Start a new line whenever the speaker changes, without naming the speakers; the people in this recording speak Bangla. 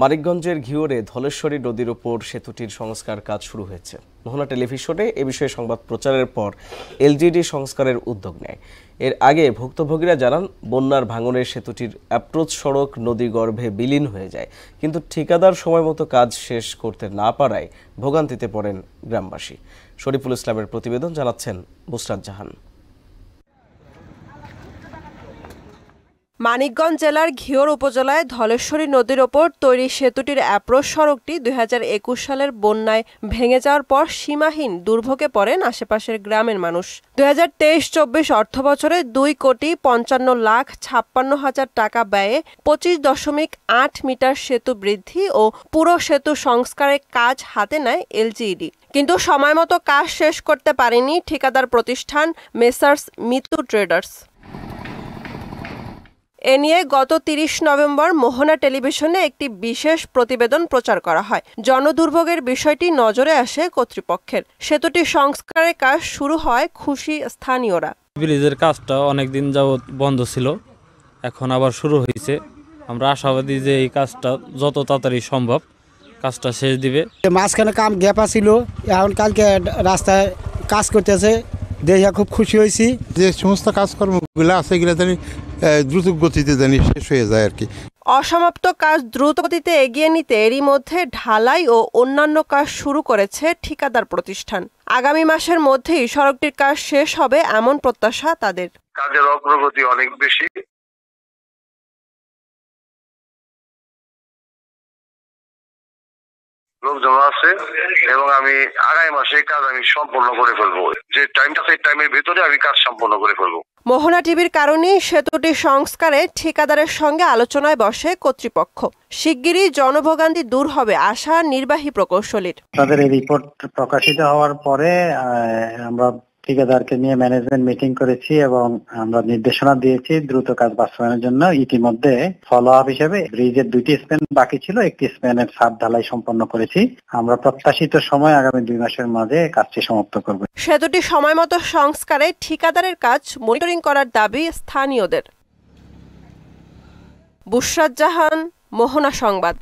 মানিকগঞ্জের ঘিওরে ধলেশ্বরী নদীর ওপর সেতুটির সংস্কার কাজ শুরু হয়েছে। মোহনা টেলিভিশনে এ বিষয়ে সংবাদ প্রচারের পর এলজিডি সংস্কারের উদ্যোগ নেয়। এর আগে ভুক্তভোগীরা জানান, বন্যার ভাঙনে সেতুটির অ্যাপ্রোচ সড়ক নদীগর্ভে বিলীন হয়ে যায়, কিন্তু ঠিকাদার সময়মতো কাজ শেষ করতে না পারায় ভোগান্তিতে পড়েন গ্রামবাসী। শরীফুল ইসলামের প্রতিবেদন, জানাচ্ছেন বুসরাত জাহান।
মানিকগঞ্জ জেলার ঘিওর উপজেলায় ধলেশ্বরী নদীর ওপর তৈরি সেতুটির অ্যাপ্রোচ সড়কটি ২০২১ সালের বন্যায় ভেঙে যাওয়ার পর সীমাহীন দুর্ভোগে পড়েন আশেপাশের গ্রামের মানুষ। ২০২৩-২৪ অর্থবছরে ২,৫৫,৫৬,০০০ টাকা ব্যয়ে ২৫.৮ মিটার সেতু বৃদ্ধি ও পুরো সেতু সংস্কারের কাজ হাতে নেয় এলজিইডি। কিন্তু সময়মতো কাজ শেষ করতে পারেনি ঠিকাদার প্রতিষ্ঠান মেসার্স মিতু ট্রেডার্স। এ নিয়ে গত ৩০ নভেম্বর মোহনা টেলিভিশনে একটি বিশেষ প্রতিবেদন প্রচার করা হয়। জনদুর্ভোগের বিষয়টি নজরে আসে কর্তৃপক্ষের। সেতুটি সংস্কারের কাজ শুরু হয় খুশি স্থানীয়রা।
ব্রিজের কাজটা অনেকদিন যাবৎ বন্ধ ছিল, এখন আবার শুরু হয়েছে। আমরা আশাবাদী যে এই কাজটা যত তাড়াতাড়ি সম্ভব কাজটা শেষ দিবে।
মাঝখানে কাম গ্যাপ ছিল, এখন কালকে রাস্তায় কাজ করতেছে, দেখে খুব খুশি হয়েছি।
যে সমস্ত কাজকর্মগুলো আছে এগুলো জানি দ্রুত গতিতে জানি শেষ হয়ে যায় আর কি।
অসমাপ্ত কাজ দ্রুত গতিতে এগিয়ে নিতে এরই মধ্যে ঢালাই ও অন্যান্য কাজ শুরু করেছে ঠিকাদার প্রতিষ্ঠান। আগামী মাসের মধ্যেই সড়কটির কাজ শেষ হবে এমন প্রত্যাশা তাদের।
কাজের অগ্রগতি অনেক বেশি। লোকজন আছে এবং আমি আগামী মাসে কাজ আমি সম্পূর্ণ করে ফেলবো। যে টাইমটা সেই টাইমের ভিতরে আমি কাজ সম্পূর্ণ করে ফেলবো।
মোহনা টিভির কারণে সেতুটি সংস্কারে ঠিকাদারের সঙ্গে আলোচনায় বসে কর্তৃপক্ষ। শিগগিরই জনভোগান্তি দূর হবে আশা নির্বাহী প্রকৌশলীর।
তাদের এই রিপোর্ট প্রকাশিত হওয়ার পরে আমরা ঠিকাদারকে নিয়ে ম্যানেজমেন্ট মিটিং করেছি এবং আমরা নির্দেশনা দিয়েছি দ্রুত কাজ বাস্তবায়নের জন্য। ইতিমধ্যে ফলো আপ হিসেবে ব্রিজের 2টি স্প্যান বাকি ছিল, একটি স্প্যানের ছাদ ঢালাই সম্পন্ন করেছি। আমরা প্রত্যাশিত সময় আগামী 2 মাসের মাঝে কাজটি সমাপ্ত করব।
সেতুটি সময়মতো সংস্কারে ঠিকাদারের কাজ মনিটরিং করার দাবি স্থানীয়দের। বুসরাত জাহান, মোহনা সংবাদ।